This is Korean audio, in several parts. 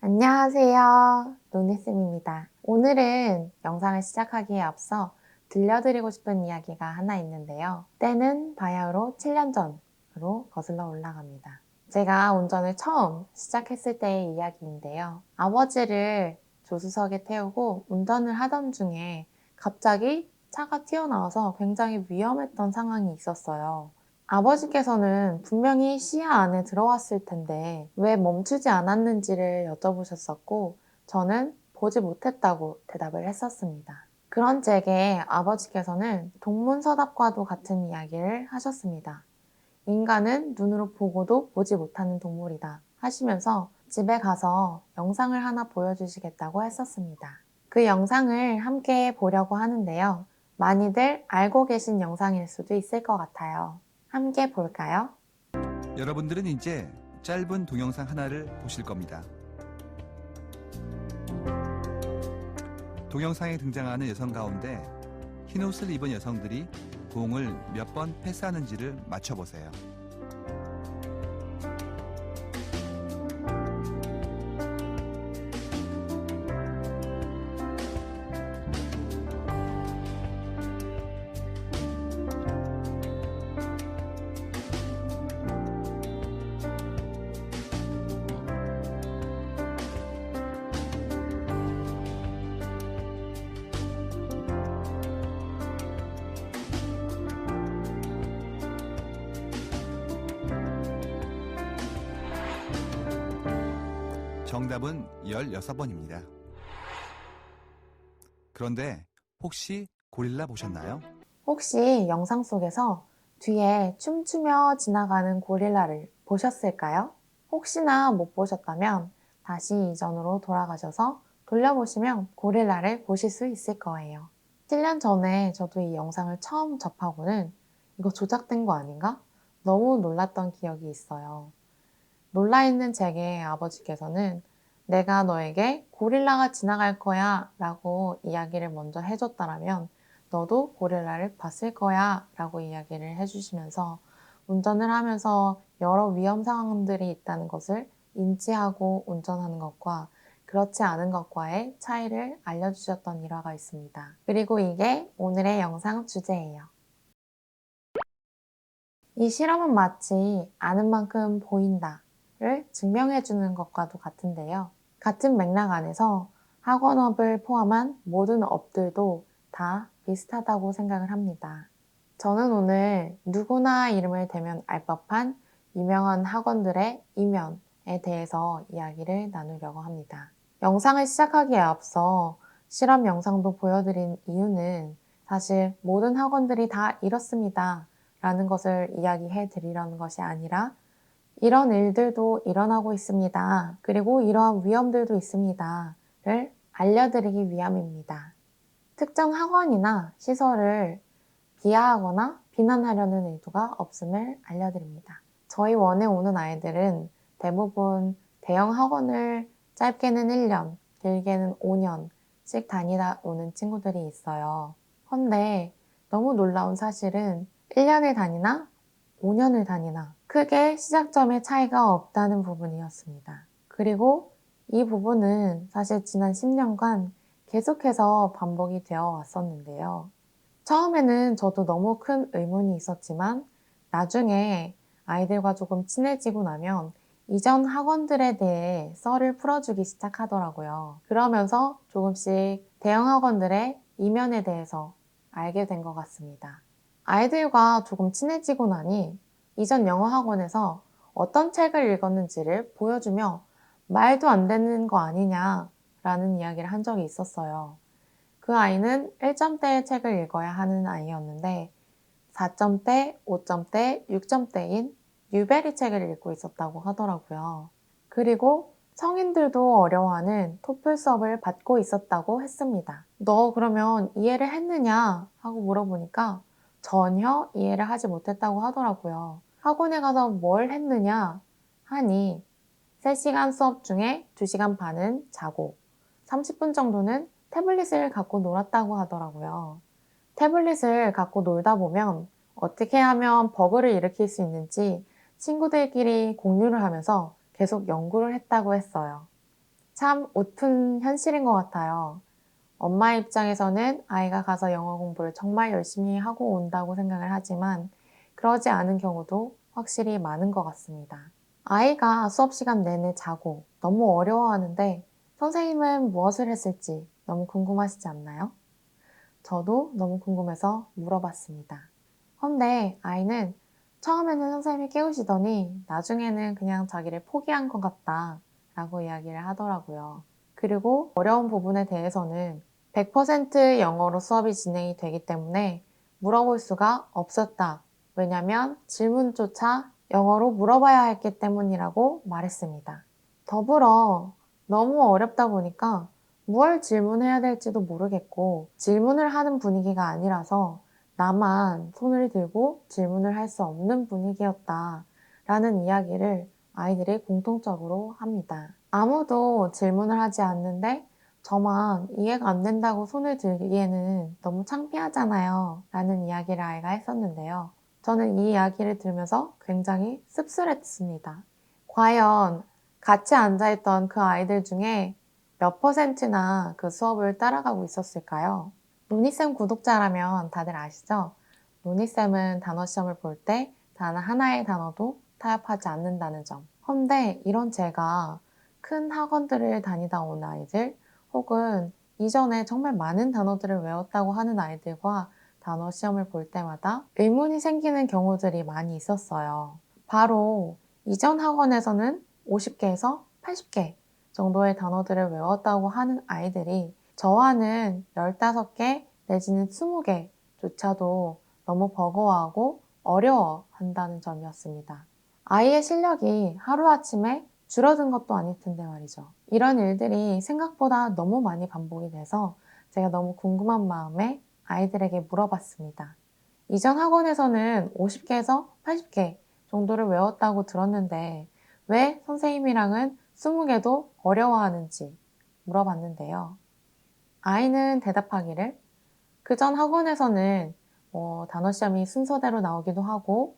안녕하세요. 노니쌤입니다. 오늘은 영상을 시작하기에 앞서 들려드리고 싶은 이야기가 하나 있는데요. 때는 바야흐로 7년 전으로 거슬러 올라갑니다. 제가 운전을 처음 시작했을 때의 이야기인데요. 아버지를 조수석에 태우고 운전을 하던 중에 갑자기 차가 튀어나와서 굉장히 위험했던 상황이 있었어요. 아버지께서는 분명히 시야 안에 들어왔을 텐데 왜 멈추지 않았는지를 여쭤보셨었고 저는 보지 못했다고 대답을 했었습니다. 그런 제게 아버지께서는 동문서답과도 같은 이야기를 하셨습니다. 인간은 눈으로 보고도 보지 못하는 동물이다 하시면서 집에 가서 영상을 하나 보여주시겠다고 했었습니다. 그 영상을 함께 보려고 하는데요. 많이들 알고 계신 영상일 수도 있을 것 같아요. 함께 볼까요? 여러분들은 이제 짧은 동영상 하나를 보실 겁니다. 동영상에 등장하는 여성 가운데 흰옷을 입은 여성들이 공을 몇 번 패스하는지를 맞춰보세요. 정답은 16번입니다. 그런데 혹시 고릴라 보셨나요? 혹시 영상 속에서 뒤에 춤추며 지나가는 고릴라를 보셨을까요? 혹시나 못 보셨다면 다시 이전으로 돌아가셔서 돌려보시면 고릴라를 보실 수 있을 거예요. 7년 전에 저도 이 영상을 처음 접하고는 이거 조작된 거 아닌가? 너무 놀랐던 기억이 있어요. 놀라있는 제게 아버지께서는 내가 너에게 고릴라가 지나갈 거야 라고 이야기를 먼저 해줬다라면 너도 고릴라를 봤을 거야 라고 이야기를 해주시면서 운전을 하면서 여러 위험 상황들이 있다는 것을 인지하고 운전하는 것과 그렇지 않은 것과의 차이를 알려주셨던 일화가 있습니다. 그리고 이게 오늘의 영상 주제예요. 이 실험은 마치 아는 만큼 보인다를 증명해주는 것과도 같은데요. 같은 맥락 안에서 학원업을 포함한 모든 업들도 다 비슷하다고 생각을 합니다. 저는 오늘 누구나 이름을 대면 알 법한 유명한 학원들의 이면에 대해서 이야기를 나누려고 합니다. 영상을 시작하기에 앞서 실험 영상도 보여드린 이유는 사실 모든 학원들이 다 이렇습니다 라는 것을 이야기해 드리려는 것이 아니라 이런 일들도 일어나고 있습니다. 그리고 이러한 위험들도 있습니다. 를 알려드리기 위함입니다. 특정 학원이나 시설을 비하하거나 비난하려는 의도가 없음을 알려드립니다. 저희 원에 오는 아이들은 대부분 대형 학원을 짧게는 1년, 길게는 5년씩 다니다 오는 친구들이 있어요. 헌데 너무 놀라운 사실은 1년을 다니나 5년을 다니나 크게 시작점의 차이가 없다는 부분이었습니다. 그리고 이 부분은 사실 지난 10년간 계속해서 반복이 되어 왔었는데요. 처음에는 저도 너무 큰 의문이 있었지만 나중에 아이들과 조금 친해지고 나면 이전 학원들에 대해 썰을 풀어주기 시작하더라고요. 그러면서 조금씩 대형 학원들의 이면에 대해서 알게 된 것 같습니다. 아이들과 조금 친해지고 나니 이전 영어 학원에서 어떤 책을 읽었는지를 보여주며 말도 안 되는 거 아니냐라는 이야기를 한 적이 있었어요. 그 아이는 1점대의 책을 읽어야 하는 아이였는데 4점대, 5점대, 6점대인 뉴베리 책을 읽고 있었다고 하더라고요. 그리고 성인들도 어려워하는 토플 수업을 받고 있었다고 했습니다. 너 그러면 이해를 했느냐? 하고 물어보니까 전혀 이해를 하지 못했다고 하더라고요. 학원에 가서 뭘 했느냐? 하니 3시간 수업 중에 2시간 반은 자고 30분 정도는 태블릿을 갖고 놀았다고 하더라고요. 태블릿을 갖고 놀다 보면 어떻게 하면 버그를 일으킬 수 있는지 친구들끼리 공유를 하면서 계속 연구를 했다고 했어요. 참 웃픈 현실인 것 같아요. 엄마 입장에서는 아이가 가서 영어 공부를 정말 열심히 하고 온다고 생각을 하지만 그러지 않은 경우도 확실히 많은 것 같습니다. 아이가 수업 시간 내내 자고 너무 어려워하는데 선생님은 무엇을 했을지 너무 궁금하시지 않나요? 저도 너무 궁금해서 물어봤습니다. 헌데 아이는 처음에는 선생님이 깨우시더니 나중에는 그냥 자기를 포기한 것 같다 라고 이야기를 하더라고요. 그리고 어려운 부분에 대해서는 100% 영어로 수업이 진행이 되기 때문에 물어볼 수가 없었다. 왜냐면 질문조차 영어로 물어봐야 했기 때문이라고 말했습니다. 더불어 너무 어렵다 보니까 뭘 질문해야 될지도 모르겠고 질문을 하는 분위기가 아니라서 나만 손을 들고 질문을 할 수 없는 분위기였다 라는 이야기를 아이들이 공통적으로 합니다. 아무도 질문을 하지 않는데 저만 이해가 안 된다고 손을 들기에는 너무 창피하잖아요 라는 이야기를 아이가 했었는데요. 저는 이 이야기를 들으면서 굉장히 씁쓸했습니다. 과연 같이 앉아있던 그 아이들 중에 몇 퍼센트나 그 수업을 따라가고 있었을까요? 로니쌤 구독자라면 다들 아시죠? 로니쌤은 단어 시험을 볼 때 단 하나의 단어도 타협하지 않는다는 점. 헌데 이런 제가 큰 학원들을 다니다 온 아이들 혹은 이전에 정말 많은 단어들을 외웠다고 하는 아이들과 단어 시험을 볼 때마다 의문이 생기는 경우들이 많이 있었어요. 바로 이전 학원에서는 50개에서 80개 정도의 단어들을 외웠다고 하는 아이들이 저와는 15개 내지는 20개조차도 너무 버거워하고 어려워 한다는 점이었습니다. 아이의 실력이 하루아침에 줄어든 것도 아닐 텐데 말이죠. 이런 일들이 생각보다 너무 많이 반복이 돼서 제가 너무 궁금한 마음에 아이들에게 물어봤습니다. 이전 학원에서는 50개에서 80개 정도를 외웠다고 들었는데 왜 선생님이랑은 20개도 어려워하는지 물어봤는데요. 아이는 대답하기를 그전 학원에서는 단어 시험이 순서대로 나오기도 하고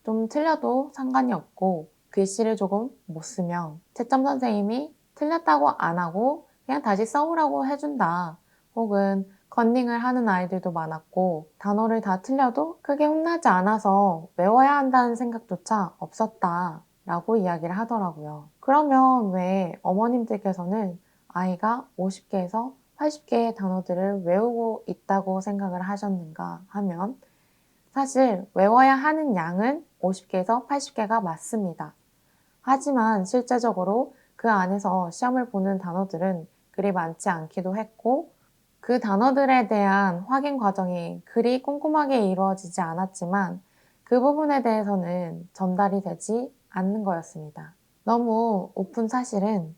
좀 틀려도 상관이 없고 글씨를 조금 못 쓰면 채점 선생님이 틀렸다고 안 하고 그냥 다시 써오라고 해준다. 혹은 컨닝을 하는 아이들도 많았고 단어를 다 틀려도 크게 혼나지 않아서 외워야 한다는 생각조차 없었다. 라고 이야기를 하더라고요. 그러면 왜 어머님들께서는 아이가 50개에서 80개의 단어들을 외우고 있다고 생각을 하셨는가 하면 사실 외워야 하는 양은 50개에서 80개가 맞습니다. 하지만 실제적으로 그 안에서 시험을 보는 단어들은 그리 많지 않기도 했고 그 단어들에 대한 확인 과정이 그리 꼼꼼하게 이루어지지 않았지만 그 부분에 대해서는 전달이 되지 않는 거였습니다. 너무 웃픈 사실은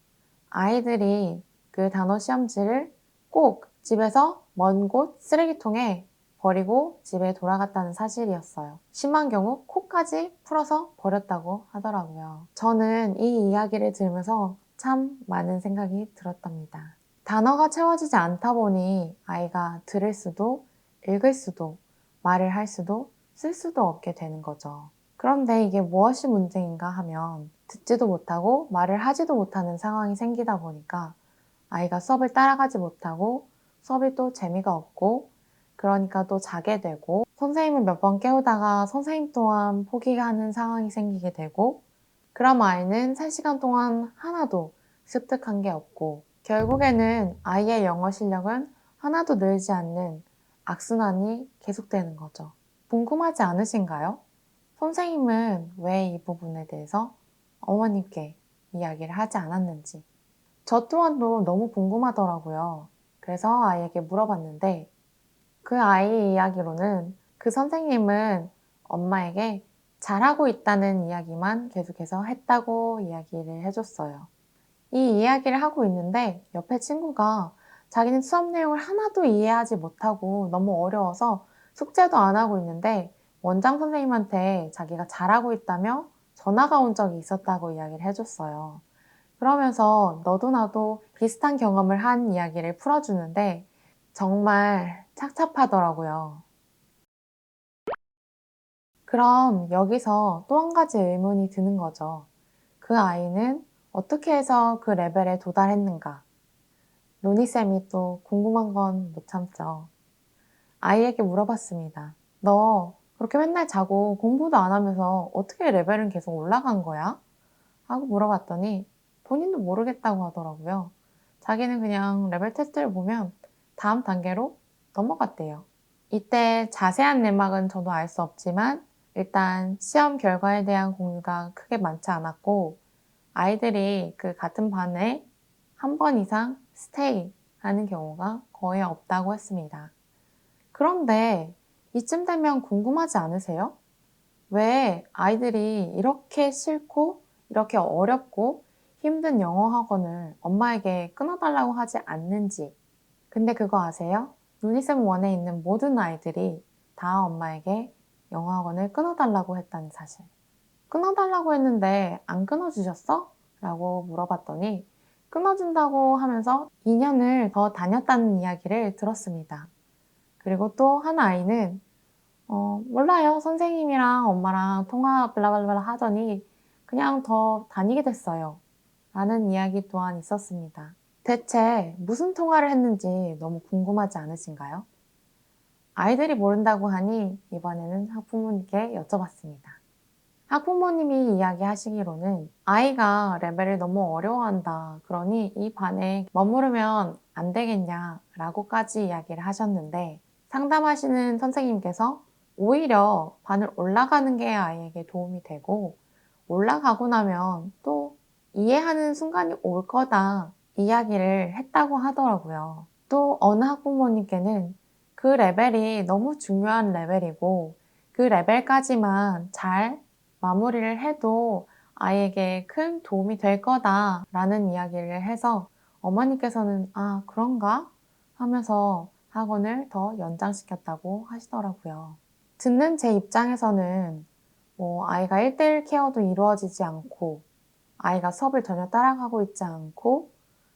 아이들이 그 단어 시험지를 꼭 집에서 먼 곳 쓰레기통에 버리고 집에 돌아갔다는 사실이었어요. 심한 경우 코까지 풀어서 버렸다고 하더라고요. 저는 이 이야기를 들으면서 참 많은 생각이 들었답니다. 단어가 채워지지 않다 보니 아이가 들을 수도 읽을 수도 말을 할 수도 쓸 수도 없게 되는 거죠. 그런데 이게 무엇이 문제인가 하면 듣지도 못하고 말을 하지도 못하는 상황이 생기다 보니까 아이가 수업을 따라가지 못하고 수업이 또 재미가 없고 그러니까 또 자게 되고 선생님을 몇 번 깨우다가 선생님 또한 포기하는 상황이 생기게 되고 그럼 아이는 3시간 동안 하나도 습득한 게 없고 결국에는 아이의 영어 실력은 하나도 늘지 않는 악순환이 계속되는 거죠. 궁금하지 않으신가요? 선생님은 왜 이 부분에 대해서 어머님께 이야기를 하지 않았는지. 저 또한도 너무 궁금하더라고요. 그래서 아이에게 물어봤는데 그 아이의 이야기로는 그 선생님은 엄마에게 잘하고 있다는 이야기만 계속해서 했다고 이야기를 해줬어요. 이 이야기를 하고 있는데 옆에 친구가 자기는 수업 내용을 하나도 이해하지 못하고 너무 어려워서 숙제도 안 하고 있는데 원장 선생님한테 자기가 잘하고 있다며 전화가 온 적이 있었다고 이야기를 해줬어요. 그러면서 너도 나도 비슷한 경험을 한 이야기를 풀어주는데 정말 착잡하더라고요. 그럼 여기서 또 한 가지 의문이 드는 거죠. 그 아이는 어떻게 해서 그 레벨에 도달했는가? 로니쌤이 또 궁금한 건 못 참죠. 아이에게 물어봤습니다. 너 그렇게 맨날 자고 공부도 안 하면서 어떻게 레벨은 계속 올라간 거야? 하고 물어봤더니 본인도 모르겠다고 하더라고요. 자기는 그냥 레벨 테스트를 보면 다음 단계로 넘어갔대요. 이때 자세한 내막은 저도 알 수 없지만 일단 시험 결과에 대한 공유가 크게 많지 않았고 아이들이 그 같은 반에 한 번 이상 스테이 하는 경우가 거의 없다고 했습니다. 그런데 이쯤 되면 궁금하지 않으세요? 왜 아이들이 이렇게 싫고 이렇게 어렵고 힘든 영어 학원을 엄마에게 끊어달라고 하지 않는지. 근데 그거 아세요? 유니셈 원에 있는 모든 아이들이 다 엄마에게 영어 학원을 끊어달라고 했다는 사실. 끊어달라고 했는데 안 끊어주셨어? 라고 물어봤더니 끊어준다고 하면서 2년을 더 다녔다는 이야기를 들었습니다. 그리고 또 한 아이는 몰라요. 선생님이랑 엄마랑 통화 블라블라 하더니 그냥 더 다니게 됐어요. 라는 이야기 또한 있었습니다. 대체 무슨 통화를 했는지 너무 궁금하지 않으신가요? 아이들이 모른다고 하니 이번에는 학부모님께 여쭤봤습니다. 학부모님이 이야기하시기로는 아이가 레벨을 너무 어려워한다. 그러니 이 반에 머무르면 안 되겠냐 라고까지 이야기를 하셨는데 상담하시는 선생님께서 오히려 반을 올라가는 게 아이에게 도움이 되고 올라가고 나면 또 이해하는 순간이 올 거다 이야기를 했다고 하더라고요. 또 어느 학부모님께는 그 레벨이 너무 중요한 레벨이고 그 레벨까지만 잘 마무리를 해도 아이에게 큰 도움이 될 거다라는 이야기를 해서 어머니께서는 아, 그런가? 하면서 학원을 더 연장시켰다고 하시더라고요. 듣는 제 입장에서는 아이가 1대1 케어도 이루어지지 않고 아이가 수업을 전혀 따라가고 있지 않고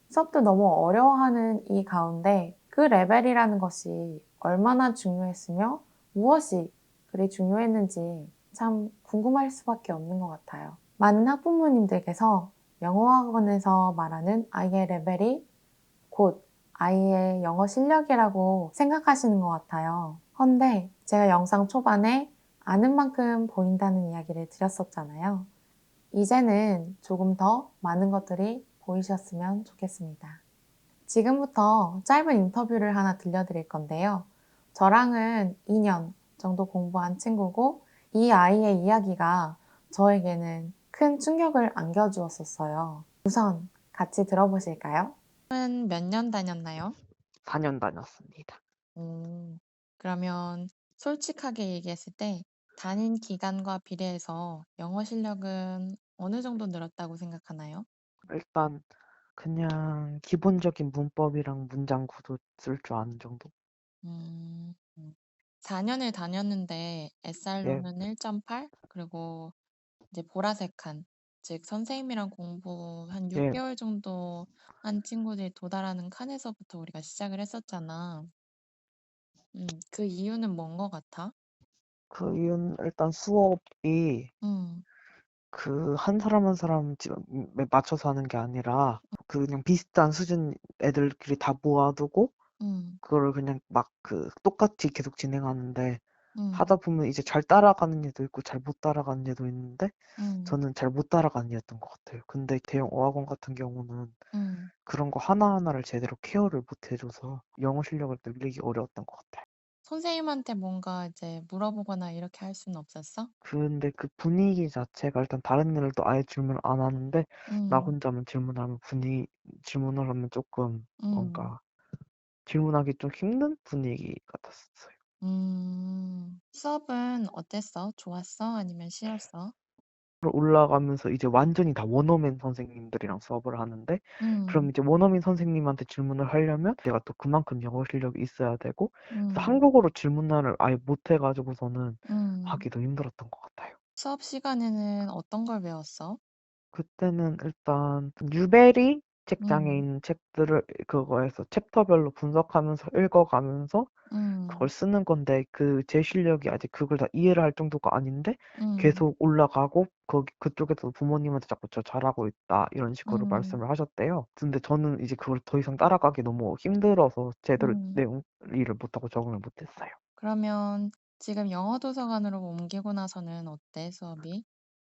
수업도 너무 어려워하는 이 가운데 그 레벨이라는 것이 얼마나 중요했으며 무엇이 그리 중요했는지 참 궁금할 수밖에 없는 것 같아요. 많은 학부모님들께서 영어학원에서 말하는 아이의 레벨이 곧 아이의 영어 실력이라고 생각하시는 것 같아요. 헌데 제가 영상 초반에 아는 만큼 보인다는 이야기를 드렸었잖아요. 이제는 조금 더 많은 것들이 보이셨으면 좋겠습니다. 지금부터 짧은 인터뷰를 하나 들려드릴 건데요. 저랑은 2년 정도 공부한 친구고 이 아이의 이야기가 저에게는 큰 충격을 안겨주었었어요. 우선 같이 들어보실까요? 몇 년 다녔나요? 4년 다녔습니다. 그러면 솔직하게 얘기했을 때 다닌 기간과 비례해서 영어 실력은 어느 정도 늘었다고 생각하나요? 일단 그냥 기본적인 문법이랑 문장 구조 쓸 줄 아는 정도? 음, 4년을 다녔는데 예, SR로는 1.8 그리고 이제 보라색한 즉 선생님이랑 공부 한 예. 6개월 정도 한 친구들이 도달하는 칸에서부터 우리가 시작을 했었잖아. 그 이유는 뭔 것 같아? 그 이유는 일단 수업이 음, 그 한 사람 한 사람 맞춰서 하는 게 아니라 그냥 비슷한 수준 애들끼리 다 모아두고 음, 그거를 그냥 막 그 똑같이 계속 진행하는데 음, 하다 보면 이제 잘 따라가는 애도 있고 잘 못 따라가는 애도 있는데 음, 저는 잘 못 따라가는 애였던 것 같아요. 근데 대형 어학원 같은 경우는 음. 그런 거 하나하나를 제대로 케어를 못 해줘서 영어 실력을 늘리기 어려웠던 것 같아요. 선생님한테 뭔가 이제 물어보거나 이렇게 할 수는 없었어? 근데 그 분위기 자체가 일단 다른 애들도 아예 질문을 안 하는데 나 음, 혼자만 질문을 하면 조금 음, 뭔가 질문하기 좀 힘든 분위기 같았어요. 수업은 어땠어? 좋았어? 아니면 싫었어? 올라가면서 이제 완전히 다 원어민 선생님들이랑 수업을 하는데 그럼 음, 이제 원어민 선생님한테 질문을 하려면 내가 또 그만큼 영어 실력이 있어야 되고 그래서 음, 한국어로 질문을 아예 못 해가지고서는 음. 하기도 힘들었던 것 같아요. 수업 시간에는 어떤 걸 배웠어? 그때는 일단 뉴베리 책장에 음, 있는 책들을 그거에서 챕터별로 분석하면서 읽어가면서 그걸 음, 쓰는 건데 제 실력이 아직 그걸 다 이해를 할 정도가 아닌데 음, 계속 올라가고 그쪽에서 부모님한테 자꾸 저 잘하고 있다 이런 식으로 음, 말씀을 하셨대요. 근데 저는 이제 그걸 더 이상 따라가기 너무 힘들어서 제대로 음. 내용 이해를 못하고 적응을 못했어요. 그러면 지금 영어 도서관으로 옮기고 나서는 어때, 수업이?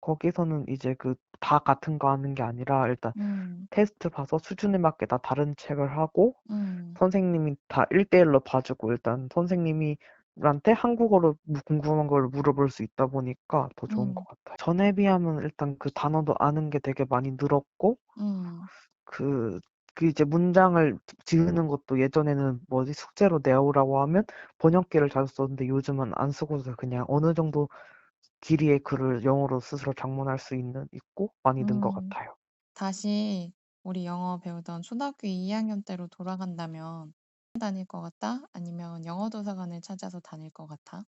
거기서는 이제 다 같은 거 하는 게 아니라 일단 음, 테스트 봐서 수준에 맞게 다 다른 책을 하고 음, 선생님이 다 1대1로 봐주고 일단 선생님한테 한국어로 궁금한 걸 물어볼 수 있다 보니까 더 좋은 것 음, 같아요. 전에 비하면 일단 그 단어도 아는 게 되게 많이 늘었고 음, 그, 이제 문장을 지으는 것도 예전에는 뭐지 숙제로 내오라고 하면 번역기를 자주 썼는데 요즘은 안 쓰고서 그냥 어느 정도 길이의 글을 영어로 스스로 작문할 수 있고 많이 는 것 음. 같아요. 다시 우리 영어 배우던 초등학교 2학년 때로 돌아간다면 다닐 것 같다? 아니면 영어 도서관을 찾아서 다닐 것 같아?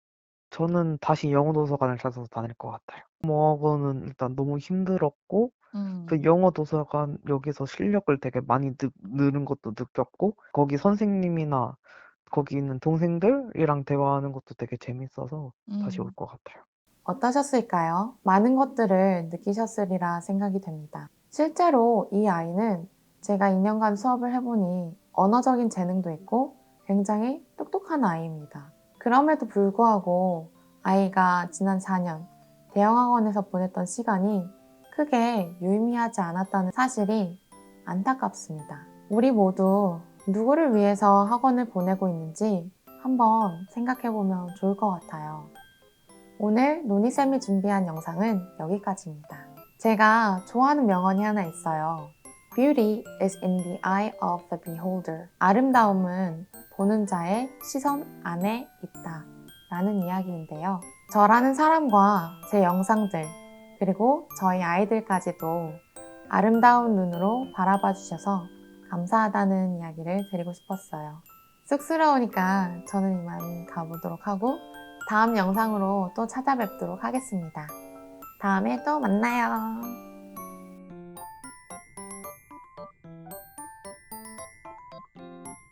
저는 다시 영어 도서관을 찾아서 다닐 것 같아요. 영어는 일단 너무 힘들었고 음, 영어 도서관 여기서 실력을 되게 많이 늘은 것도 느꼈고 거기 선생님이나 거기 있는 동생들이랑 대화하는 것도 되게 재밌어서 다시 올 음, 것 같아요. 어떠셨을까요? 많은 것들을 느끼셨으리라 생각이 됩니다. 실제로 이 아이는 제가 2년간 수업을 해보니 언어적인 재능도 있고 굉장히 똑똑한 아이입니다. 그럼에도 불구하고 아이가 지난 4년 대형학원에서 보냈던 시간이 크게 유의미하지 않았다는 사실이 안타깝습니다. 우리 모두 누구를 위해서 학원을 보내고 있는지 한번 생각해보면 좋을 것 같아요. 오늘 노니쌤이 준비한 영상은 여기까지입니다. 제가 좋아하는 명언이 하나 있어요. Beauty is in the eye of the beholder. 아름다움은 보는 자의 시선 안에 있다. 라는 이야기인데요. 저라는 사람과 제 영상들, 그리고 저희 아이들까지도 아름다운 눈으로 바라봐 주셔서 감사하다는 이야기를 드리고 싶었어요. 쑥스러우니까 저는 이만 가보도록 하고 다음 영상으로 또 찾아뵙도록 하겠습니다. 다음에 또 만나요.